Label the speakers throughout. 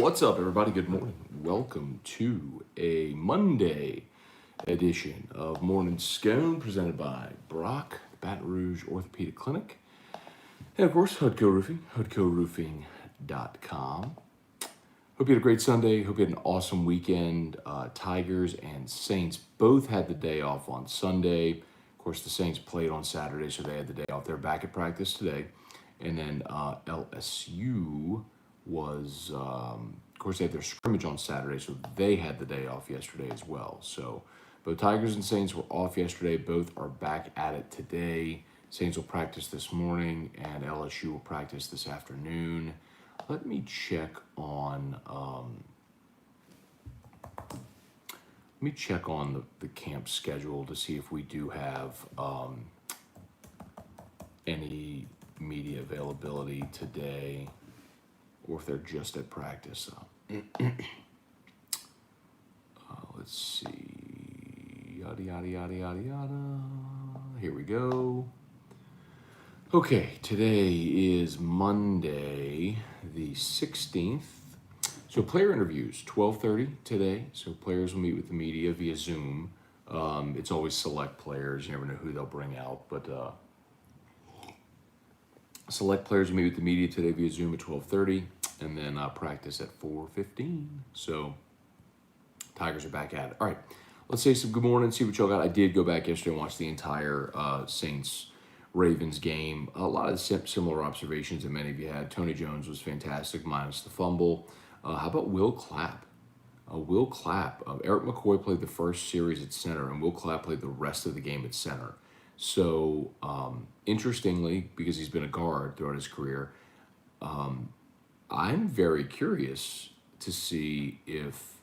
Speaker 1: What's up, everybody? Good morning. Welcome to a Monday edition of Morning Scone presented by Brock, Baton Rouge Orthopedic Clinic, and of course, Hudco Roofing, hudcoroofing.com. Hope you had a great Sunday. Hope you had an awesome weekend. Tigers and Saints both had the day off on Sunday. Of course, the Saints played on Saturday, so they had the day off. They're back at practice today. And then LSU was, of course, they had their scrimmage on Saturday, so they had the day off yesterday as well. So both Tigers and Saints were off yesterday. Both are back at it today. Saints will practice this morning, and LSU will practice this afternoon. Let me check on the camp schedule to see if we do have any media availability today, or if they're just at practice. Let's see. Yada, yada, yada, yada, yada. Here we go. Okay, today is Monday, the 16th. So player interviews, 12:30 today. So players will meet with the media via Zoom. It's always select players. You never know who they'll bring out, but select players will meet with the media today via Zoom at 12:30, and then practice at 4:15. So Tigers are back at it. All right, let's say some good morning, see what y'all got. I did go back yesterday and watch the entire Saints-Ravens game. A lot of similar observations that many of you had. Tony Jones was fantastic, minus the fumble. How about Will Clapp? Eric McCoy played the first series at center, and Will Clapp played the rest of the game at center. So, interestingly, because he's been a guard throughout his career, I'm very curious to see if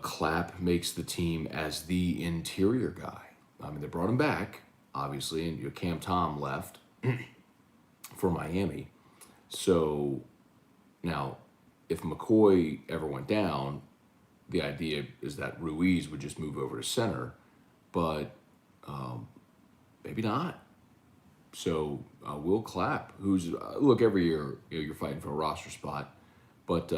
Speaker 1: Clapp makes the team as the interior guy. I mean, they brought him back, obviously, and Cam Tom left for Miami. So now, if McCoy ever went down, the idea is that Ruiz would just move over to center, but maybe not. So Will Clapp, who's look, every year you're fighting for a roster spot, but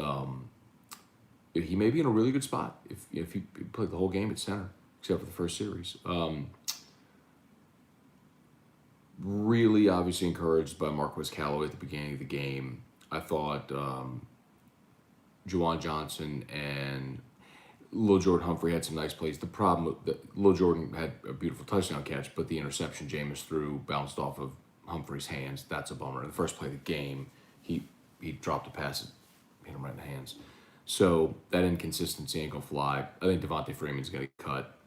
Speaker 1: he may be in a really good spot if he played the whole game at center, except for the first series. Really, obviously encouraged by Marquez Callaway at the beginning of the game. I thought Juwan Johnson and Lil Jordan Humphrey had some nice plays. The problem that Lil Jordan had a beautiful touchdown catch, but the interception Jameis threw bounced off of Humphrey's hands. That's a bummer. In the first play of the game, he dropped a pass and hit him right in the hands. So that inconsistency ain't gonna fly. I think Devontae Freeman's gonna get cut.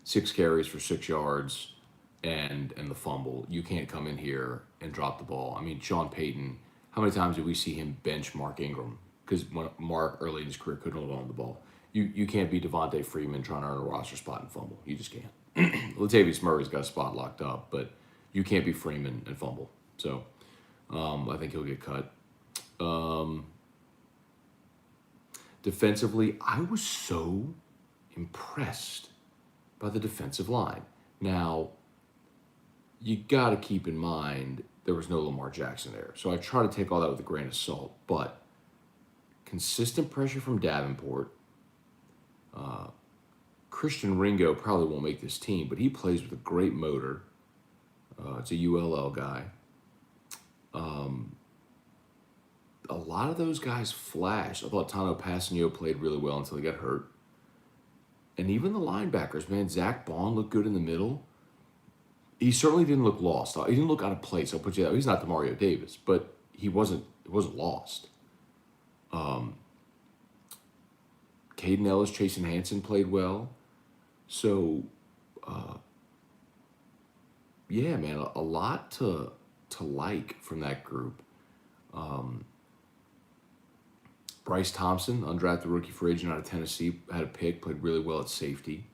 Speaker 1: 6 carries for 6 yards and the fumble. You can't come in here and drop the ball. I mean, Sean Payton, how many times did we see him bench Mark Ingram? Because when Mark early in his career couldn't hold on to the ball. You can't be Devontae Freeman trying to earn a roster spot and fumble. You just can't. Latavius Murray's got a spot locked up, but you can't be Freeman and fumble. So I think he'll get cut. Defensively, I was so impressed by the defensive line. Now, you got to keep in mind there was no Lamar Jackson there. So I try to take all that with a grain of salt, but consistent pressure from Davenport. Christian Ringo probably won't make this team, but he plays with a great motor. It's a ULL guy. A lot of those guys flash. I thought Tano Passanio played really well until he got hurt. And even the linebackers, man, Zach Bond looked good in the middle. He certainly didn't look lost. He didn't look out of place. I'll put you that. He's not DeMario Davis, but he wasn't lost. Caden Ellis, Chasen Hansen played well. So, yeah, man, a lot to like from that group. Bryce Thompson, undrafted rookie free agent out of Tennessee, had a pick, played really well at safety.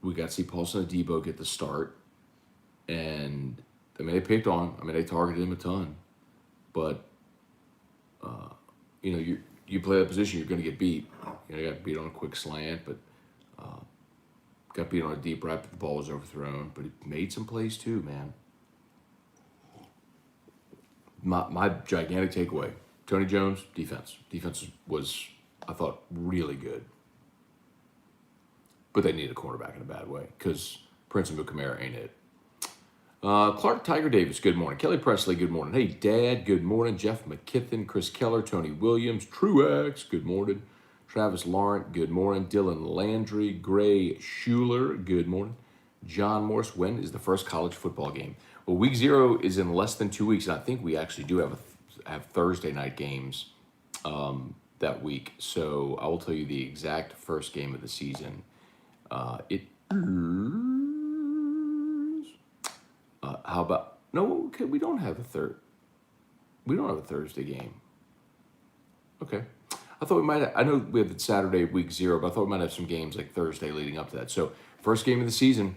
Speaker 1: We got to see Paulson Adebo get the start. And, I mean, they picked on him. I mean, they targeted him a ton. But, you play that position, you're going to get beat. You got beat on a quick slant, but got beat on a deep right, but the ball was overthrown. But he made some plays too, man. my gigantic takeaway: Tony Jones, defense. Defense was, I thought, really good. But they need a cornerback in a bad way because Prince Amukamara ain't it. Clark Tiger Davis, good morning. Kelly Presley, good morning. Hey, Dad, good morning. Jeff McKithen, Chris Keller, Tony Williams, Truex, good morning. Travis Laurent, good morning. Dylan Landry, Gray Schuler, good morning. John Morse, when is the first college football game? Well, week 0 is in less than 2 weeks, and I think we actually do have Thursday night games that week. So I will tell you the exact first game of the season. It how about no? Okay, we don't have a Thursday game. Okay, I thought we might. I know we have the Saturday week 0, but I thought we might have some games like Thursday leading up to that. So first game of the season,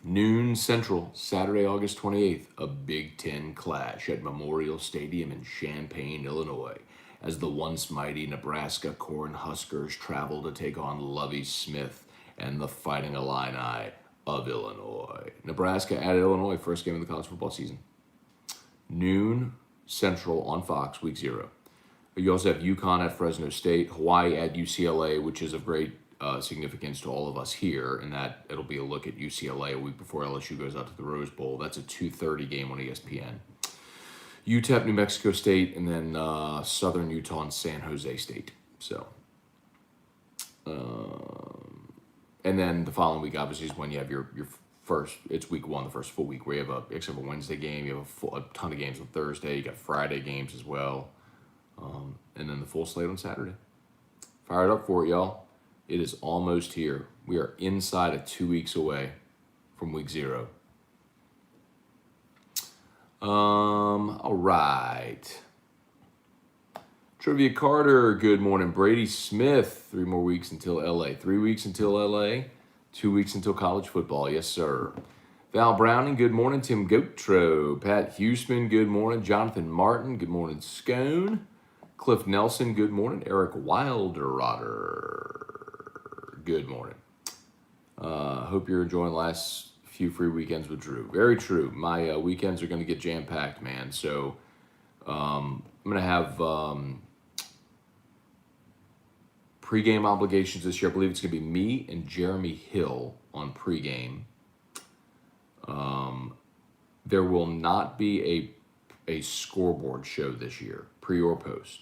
Speaker 1: noon Central, Saturday, August 28th, a Big Ten clash at Memorial Stadium in Champaign, Illinois, as the once mighty Nebraska Cornhuskers travel to take on Lovie Smith and the Fighting Illini of Illinois. Nebraska at Illinois, first game of the college football season. Noon Central on Fox, week 0. You also have UConn at Fresno State, Hawaii at UCLA, which is of great significance to all of us here, and that it'll be a look at UCLA a week before LSU goes out to the Rose Bowl. That's a 2:30 game on ESPN. UTEP, New Mexico State, and then Southern Utah and San Jose State. So, and then the following week, obviously, is when you have your first. It's week 1, the first full week, where you have except for Wednesday game, you have a ton of games on Thursday. You got Friday games as well, and then the full slate on Saturday. Fire it up for it, y'all. It is almost here. We are inside of 2 weeks away from week 0. All right. Trivia Carter, good morning. Brady Smith, 3 more weeks until LA. 3 weeks until LA, 2 weeks until college football. Yes, sir. Val Browning, good morning. Tim Gotro. Pat Huseman, good morning. Jonathan Martin, good morning. Scone. Cliff Nelson, good morning. Eric Wilderotter, good morning. Hope you're enjoying the last few free weekends with Drew. Very true. My weekends are going to get jam-packed, man. So I'm going to have pregame obligations this year. I believe it's going to be me and Jeremy Hill on pregame. There will not be a scoreboard show this year, pre or post.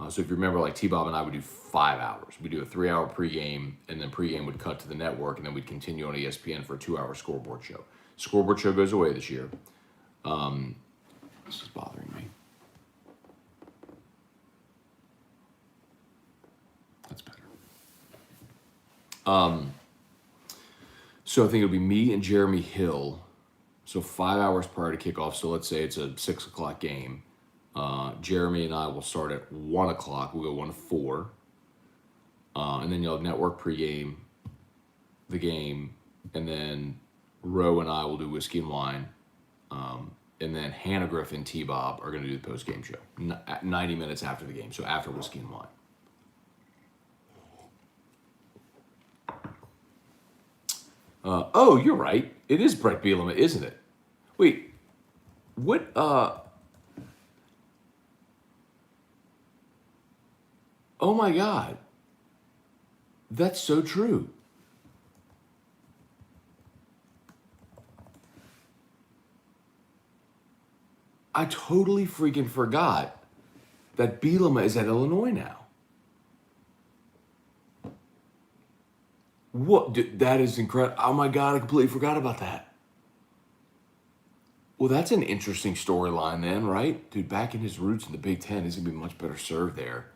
Speaker 1: So if you remember, like T-Bob and I would do 5 hours. We do a 3-hour pregame, and then pregame would cut to the network, and then we'd continue on ESPN for a 2-hour scoreboard show. Scoreboard show goes away this year. This is bothering me. That's better. So I think it'll be me and Jeremy Hill. So 5 hours prior to kickoff. So let's say it's a 6 o'clock game. Jeremy and I will start at 1 o'clock. We'll go 1 to 4. And then you'll have network pregame, the game, and then Roe and I will do whiskey and wine. And then Hannah Griffin, T-Bob are going to do the post-game show 90 minutes after the game, so after whiskey and wine. Oh, you're right. It is Brett Bielema, isn't it? Wait, what? Oh my God. That's so true. I totally freaking forgot that Bielema is at Illinois now. What? That is incredible. Oh my God, I completely forgot about that. Well, that's an interesting storyline then, right? Dude, back in his roots in the Big Ten, he's going to be much better served there.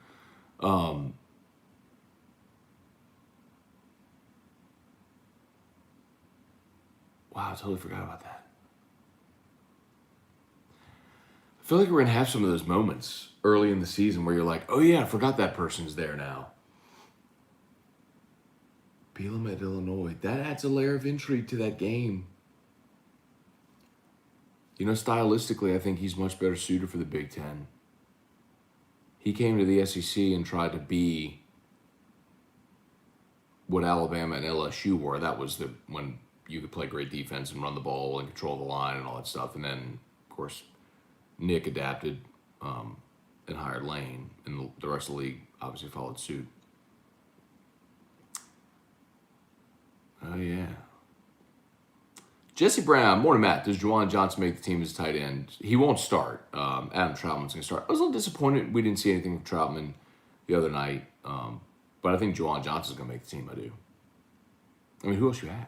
Speaker 1: Wow, I totally forgot about that. I feel like we're going to have some of those moments early in the season where you're like, oh yeah, I forgot that person's there now. Bielema at Illinois. That adds a layer of intrigue to that game. You know, stylistically, I think he's much better suited for the Big Ten. He came to the SEC and tried to be what Alabama and LSU were. That was when you could play great defense and run the ball and control the line and all that stuff. And then, of course, Nick adapted and hired Lane, and the rest of the league obviously followed suit. Oh, yeah. Jesse Brown, morning, Matt. Does Juwan Johnson make the team as tight end? He won't start. Adam Troutman's going to start. I was a little disappointed we didn't see anything from Troutman the other night, but I think Juwan Johnson's going to make the team. I do. I mean, who else you have?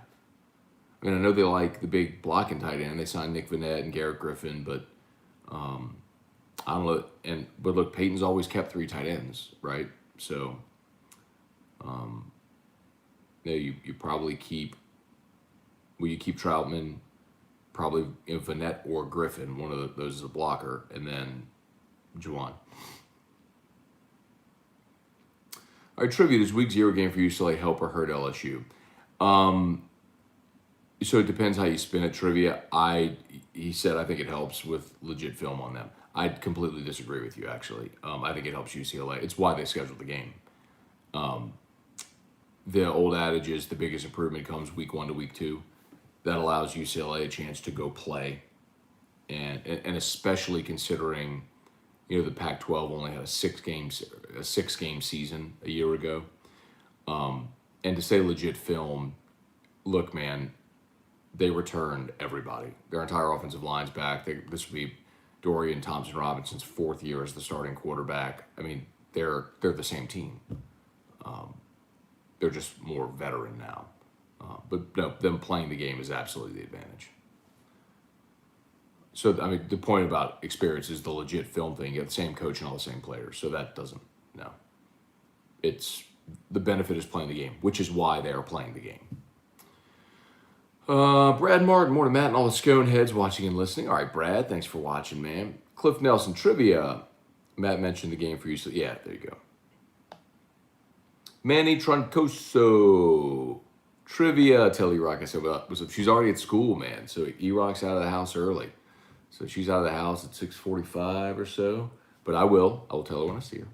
Speaker 1: I mean, I know they like the big blocking tight end. They signed Nick Vannett and Garrett Griffin, but I don't know. But look, Peyton's always kept 3 tight ends, right? So, you probably keep. Will you keep Troutman? Probably Vannett or Griffin. One of those is a blocker, and then Juwan. All right, trivia. Does week 0 game for UCLA help or hurt LSU? So it depends how you spin it. Trivia. He said I think it helps with legit film on them. I completely disagree with you. Actually, I think it helps UCLA. It's why they scheduled the game. The old adage is the biggest improvement comes week 1 to week 2. That allows UCLA a chance to go play, and especially considering, the Pac-12 only had a 6-game season a year ago, and to say legit film, look, man, they returned everybody. Their entire offensive line's back. This will be Dorian Thompson-Robinson's 4th year as the starting quarterback. I mean, they're the same team. They're just more veteran now. But no, them playing the game is absolutely the advantage. So, I mean, the point about experience is the legit film thing. You have the same coach and all the same players. So that doesn't, no. The benefit is playing the game, which is why they are playing the game. Brad Martin, morning, Matt, and all the Scone heads watching and listening. All right, Brad, thanks for watching, man. Cliff Nelson, trivia. Matt mentioned the game for you, so yeah, there you go. Manny Troncoso. Trivia. Tell E-Rock I said, what's up? She's already at school, man. So E-Rock's out of the house early. So she's out of the house at 6:45 or so. But I will tell her when I see her.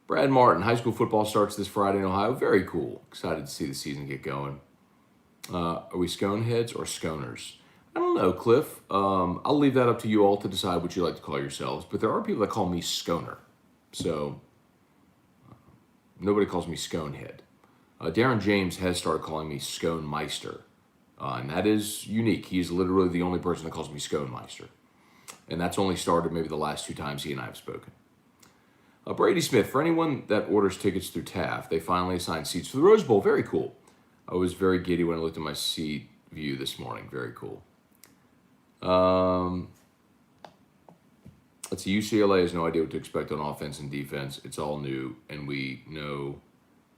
Speaker 1: Brad Martin. High school football starts this Friday in Ohio. Very cool. Excited to see the season get going. Are we Scone heads or Sconers? I don't know, Cliff. I'll leave that up to you all to decide what you like to call yourselves. But there are people that call me Sconer. So nobody calls me Sconehead. Darren James has started calling me Scone Meister, and that is unique. He's literally the only person that calls me Scone Meister, and that's only started maybe the last 2 times he and I have spoken. Brady Smith, for anyone that orders tickets through Taft, they finally assigned seats for the Rose Bowl. Very cool. I was very giddy when I looked at my seat view this morning. Very cool. Let's see, UCLA has no idea what to expect on offense and defense. It's all new, and we know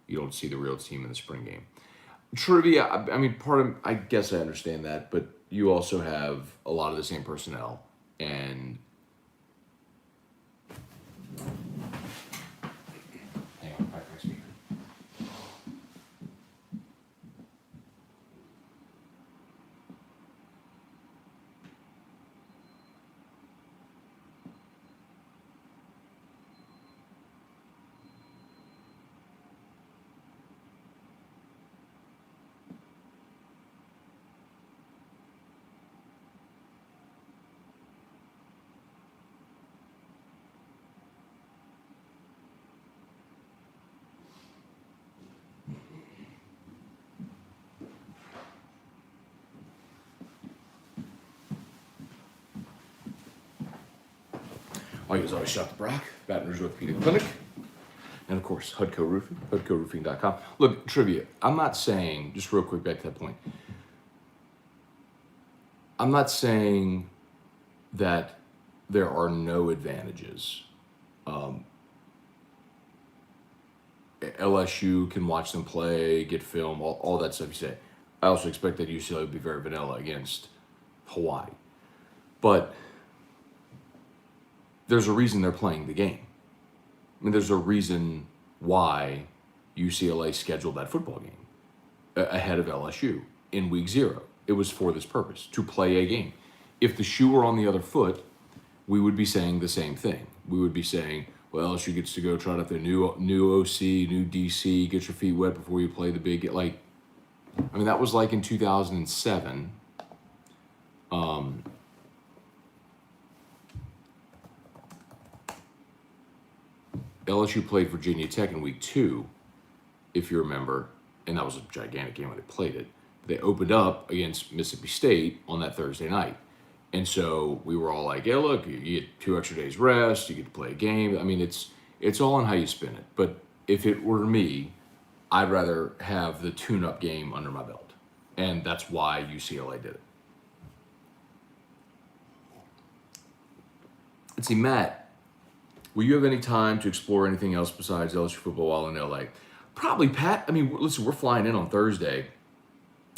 Speaker 1: you don't see the real team in the spring game. Trivia, I mean, I guess I understand that, but you also have a lot of the same personnel, and hang on, back my speaker. All you always shop the Brock, Baton Rouge Orthopedic Clinic, and of course, Hudco Roofing, HudcoRoofing.com. Look, trivia, I'm not saying, just real quick back to that point, I'm not saying that there are no advantages. LSU can watch them play, get film, all that stuff you say. I also expect that UCLA would be very vanilla against Hawaii. But there's a reason they're playing the game. I mean, there's a reason why UCLA scheduled that football game ahead of LSU in week 0. It was for this purpose, to play a game. If the shoe were on the other foot, we would be saying the same thing. We would be saying, well, LSU gets to go try out their new OC, new DC, get your feet wet before you play the big, like, I mean, that was like in 2007. LSU played Virginia Tech in week 2, if you remember, and that was a gigantic game when they played it. They opened up against Mississippi State on that Thursday night. And so we were all like, yeah, look, you get 2 extra days rest, you get to play a game. I mean, it's all on how you spin it. But if it were me, I'd rather have the tune-up game under my belt. And that's why UCLA did it. Let's see, Matt, will you have any time to explore anything else besides LSU football while in LA? Probably, Pat. I mean, listen, we're flying in on Thursday,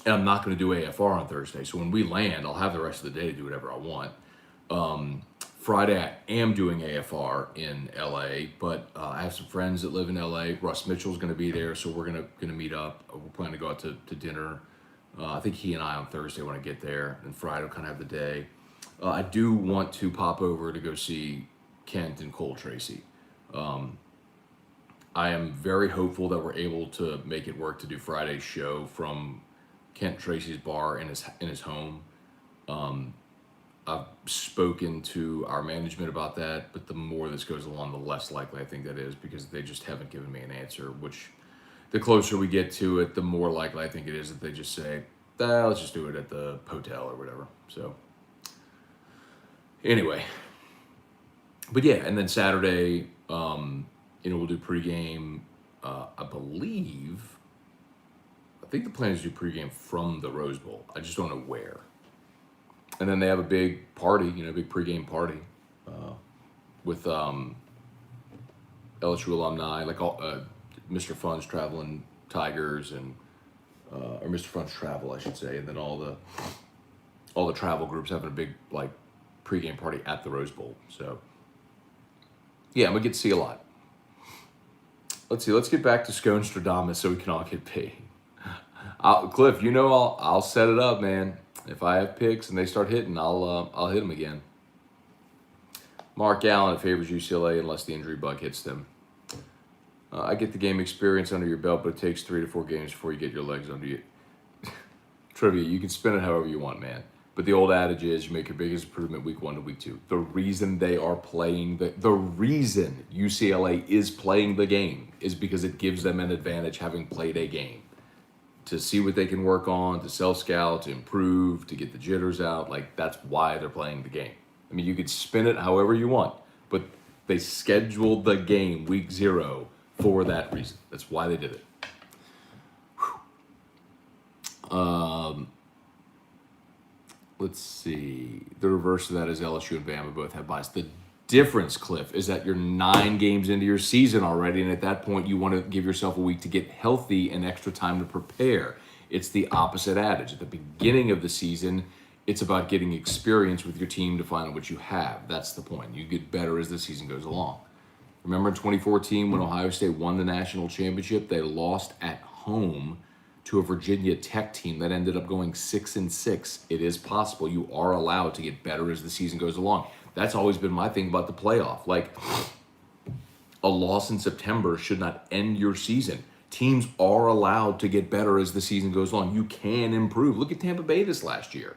Speaker 1: and I'm not going to do AFR on Thursday. So when we land, I'll have the rest of the day to do whatever I want. Friday, I am doing AFR in LA, but I have some friends that live in LA. Russ Mitchell's going to be there, so we're going to meet up. We're planning to go out to dinner. I think he and I on Thursday when I get there, and Friday will kind of have the day. I do want to pop over to go see Kent and Cole Tracy. I am very hopeful that we're able to make it work to do Friday's show from Kent Tracy's bar in his home. I've spoken to our management about that, but the more this goes along, the less likely I think that is, because they just haven't given me an answer, which the closer we get to it, the more likely I think it is that they just say, let's just do it at the hotel or whatever. So anyway, but yeah, and then Saturday, we'll do pregame. I think the plan is to do pregame from the Rose Bowl. I just don't know where. And then they have a big party, big pregame party with LSU alumni, like all Mr. Fun's Traveling Tigers and or Mr. Fun's Travel, I should say, and then all the travel groups having a big like pregame party at the Rose Bowl. So yeah, I'm gonna get to see a lot. Let's see. Let's get back to Scone Stradamus so we can all get paid. Cliff, I'll set it up, man. If I have picks and they start hitting, I'll hit them again. Mark Allen, it favors UCLA unless the injury bug hits them. I get the game experience under your belt, but it takes 3 to 4 games before you get your legs under you. Trivia, you can spin it however you want, man. But the old adage is you make your biggest improvement week 1 to week 2. The reason they are playing the reason UCLA is playing the game is because it gives them an advantage having played a game. To see what they can work on, to self-scout, to improve, to get the jitters out. Like, that's why they're playing the game. I mean, you could spin it however you want, but they scheduled the game week 0 for that reason. That's why they did it. Let's see. The reverse of that is LSU and Bama both have buys. The difference, Cliff, is that you're 9 games into your season already, and at that point you want to give yourself a week to get healthy and extra time to prepare. It's the opposite adage. At the beginning of the season, it's about getting experience with your team to find out what you have. That's the point. You get better as the season goes along. Remember in 2014 when Ohio State won the national championship, they lost at home to a Virginia Tech team that ended up going 6-6. It is possible. You are allowed to get better as the season goes along. That's always been my thing about the playoff. Like, a loss in September should not end your season. Teams are allowed to get better as the season goes along. You can improve. Look at Tampa Bay this last year.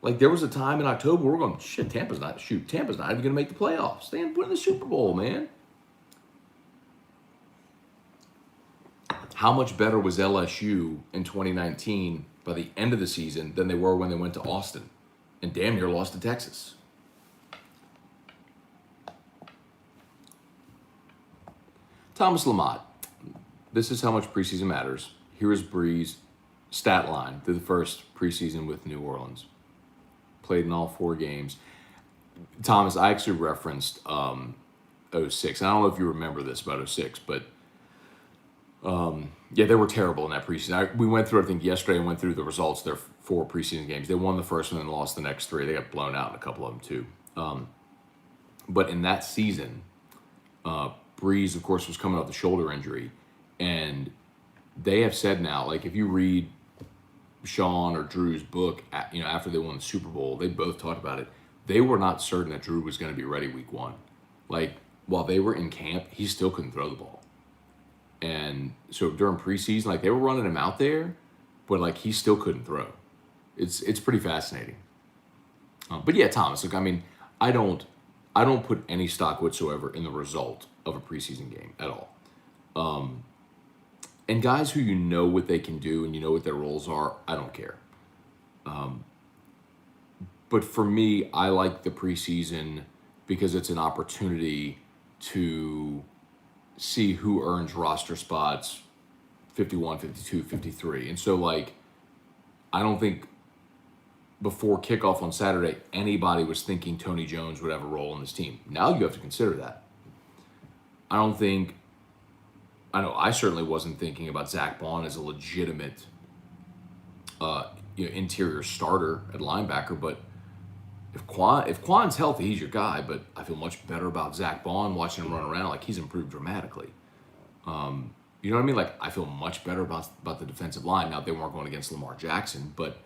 Speaker 1: Like, there was a time in October we're going, Tampa's not even going to make the playoffs. They didn't win the Super Bowl, man. How much better was LSU in 2019 by the end of the season than they were when they went to Austin and damn near lost to Texas? Thomas Lamont, this is how much preseason matters. Here is Bree's stat line through the first preseason with New Orleans. Played in all 4 games. Thomas, I actually referenced 06. I don't know if you remember this about 06, but yeah, they were terrible in that preseason. We went through, I think, yesterday and went through the results of their 4 preseason games. They won the first one and lost the next 3. They got blown out in a couple of them, too. But in that season, Breeze, of course, was coming off the shoulder injury. And they have said now, like, if you read Sean or Drew's book, after they won the Super Bowl, they both talked about it. They were not certain that Drew was going to be ready week 1. Like, while they were in camp, he still couldn't throw the ball. And so during preseason, like, they were running him out there, but like, he still couldn't throw. It's pretty fascinating. But yeah, Thomas, look, I mean, I don't put any stock whatsoever in the result of a preseason game at all. And guys who you know what they can do and you know what their roles are, I don't care. But for me, I like the preseason because it's an opportunity to see who earns roster spots 51, 52, 53. And so, like, I don't think before kickoff on Saturday, anybody was thinking Tony Jones would have a role in this team. Now you have to consider that. I know I certainly wasn't thinking about Zach Bond as a legitimate interior starter at linebacker, but if Quan's healthy, he's your guy, but I feel much better about Zach Bond watching him run around. Like, he's improved dramatically. You know what I mean? Like, I feel much better about the defensive line. Now, they weren't going against Lamar Jackson, but,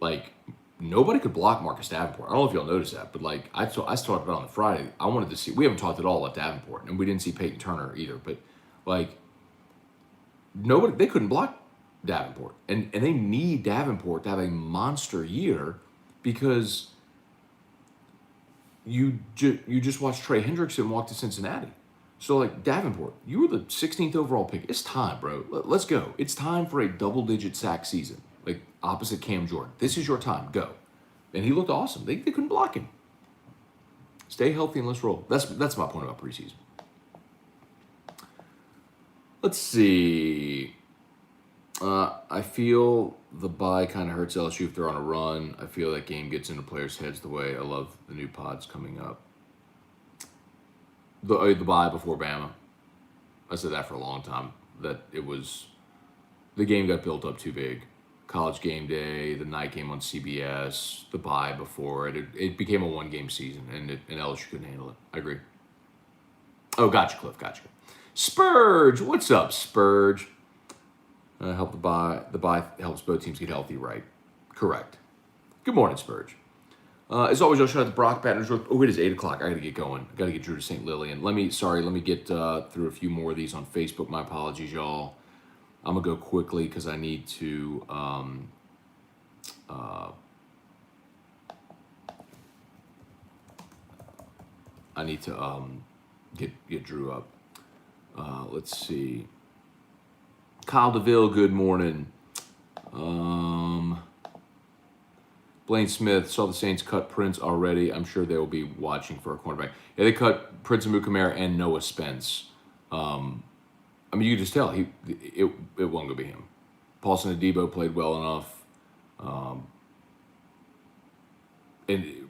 Speaker 1: like, nobody could block Marcus Davenport. I don't know if y'all noticed that, but, like, I talked about it on the Friday. I wanted to see – we haven't talked at all about Davenport, and we didn't see Peyton Turner either. But, like, nobody – they couldn't block Davenport. And they need Davenport to have a monster year because – you just watched Trey Hendrickson walk to Cincinnati. So, like, Davenport, you were the 16th overall pick. It's time, bro. Let's go. It's time for a double-digit sack season, like opposite Cam Jordan. This is your time. Go. And he looked awesome. They couldn't block him. Stay healthy and let's roll. That's my point about preseason. Let's see. I feel the bye kind of hurts LSU if they're on a run. I feel that game gets into players' heads the way I love the new pods coming up. The bye before Bama. I said that for a long time. That it was, the game got built up too big. College game day, the night game on CBS, the bye before it. It became a one-game season, and LSU couldn't handle it. I agree. Oh, gotcha, Cliff. Gotcha. Spurge, what's up, Spurge? Help the bye. The bye helps both teams get healthy, right? Correct. Good morning, Spurge. As always, I'll shout out to Brock, Baton Rouge. Oh, it is 8 o'clock. I got to get going. I got to get Drew to St. Lillian. Let me get through a few more of these on Facebook. My apologies, y'all. I'm going to go quickly because I need to get Drew up. Let's see. Kyle DeVille, good morning. Blaine Smith, saw the Saints cut Prince already. I'm sure they will be watching for a cornerback. Yeah, they cut Prince Amukamara and Noah Spence. I mean, you can just tell it wasn't going to be him. Paulson Adebo played well enough. And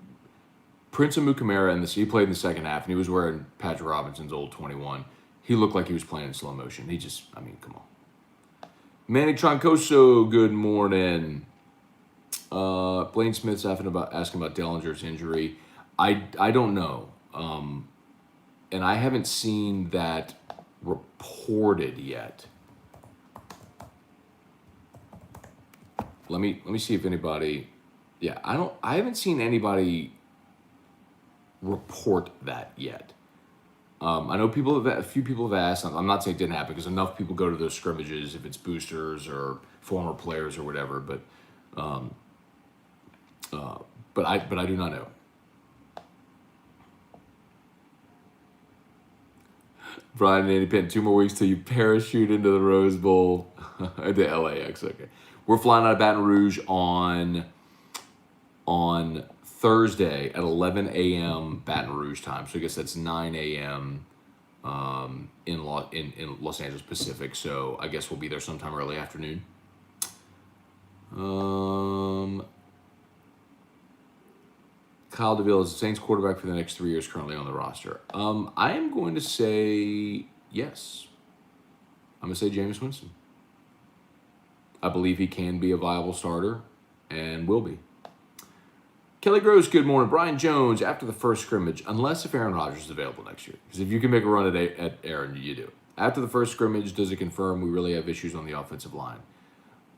Speaker 1: Prince Amukamara, he played in the second half, and he was wearing Patrick Robinson's old 21. He looked like he was playing in slow motion. Come on. Manny Troncoso, good morning. Blaine Smith's asking about Dellinger's injury. I don't know. And I haven't seen that reported yet. Let me see if anybody. Yeah, I haven't seen anybody report that yet. I know a few people have asked. I'm not saying it didn't happen because enough people go to those scrimmages if it's boosters or former players or whatever. But I do not know. Brian and Andy Penn, 2 more weeks till you parachute into the Rose Bowl. The LAX, okay. We're flying out of Baton Rouge on Thursday at 11 a.m. Baton Rouge time. So I guess that's 9 a.m. In Los Angeles Pacific. So I guess we'll be there sometime early afternoon. Kyle DeVille is the Saints quarterback for the next 3 years currently on the roster. I am going to say yes. I'm going to say Jameis Winston. I believe he can be a viable starter and will be. Kelly Gross, good morning. Brian Jones, after the first scrimmage, unless if Aaron Rodgers is available next year. Because if you can make a run at Aaron, you do. After the first scrimmage, does it confirm we really have issues on the offensive line?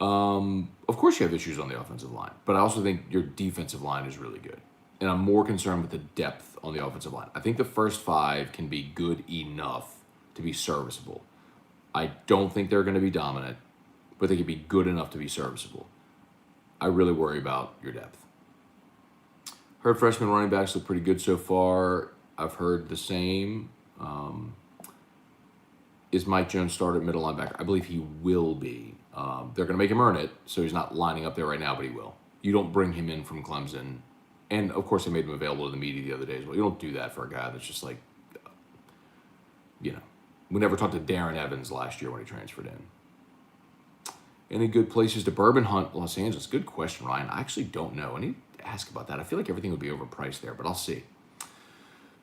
Speaker 1: Of course you have issues on the offensive line. But I also think your defensive line is really good. And I'm more concerned with the depth on the offensive line. I think the first 5 can be good enough to be serviceable. I don't think they're going to be dominant, but they can be good enough to be serviceable. I really worry about your depth. Heard freshman running backs look pretty good so far. I've heard the same. is Mike Jones started at middle linebacker? I believe he will be. They're going to make him earn it, so he's not lining up there right now, but he will. You don't bring him in from Clemson. And, of course, they made him available to the media the other day as well. You don't do that for a guy that's just like, we never talked to Darren Evans last year when he transferred in. Any good places to bourbon hunt Los Angeles? Good question, Ryan. I actually don't know. I need to ask about that. I feel like everything would be overpriced there, but I'll see.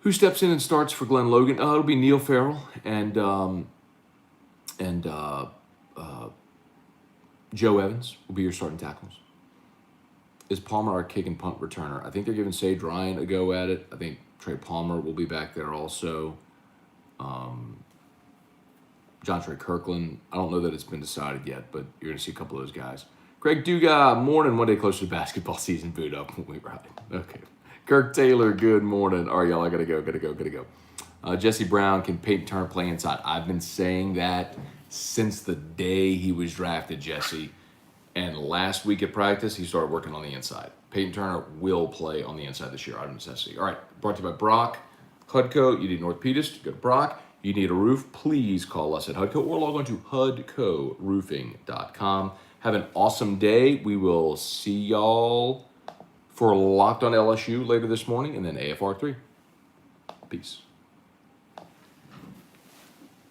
Speaker 1: Who steps in and starts for Glenn Logan? It'll be Neil Farrell and Joe Evans will be your starting tackles. Is Palmer our kick and punt returner? I think they're giving Sage Ryan a go at it. I think Trey Palmer will be back there also. John Trey Kirkland. I don't know that it's been decided yet, but you're going to see a couple of those guys. Greg Duga, morning, one day closer to basketball season, boot up when we ride. Okay. Kirk Taylor, good morning. All right, y'all, I got to go. Jesse Brown, can Peyton Turner play inside? I've been saying that since the day he was drafted, Jesse. And last week at practice, he started working on the inside. Peyton Turner will play on the inside this year, out of necessity. All right, brought to you by Brock. Hudco, you need Northpedist, go to Brock. You need a roof, please call us at Hudco or log on to hudcoroofing.com. Have an awesome day. We will see y'all for Locked on LSU later this morning and then AFR3. Peace.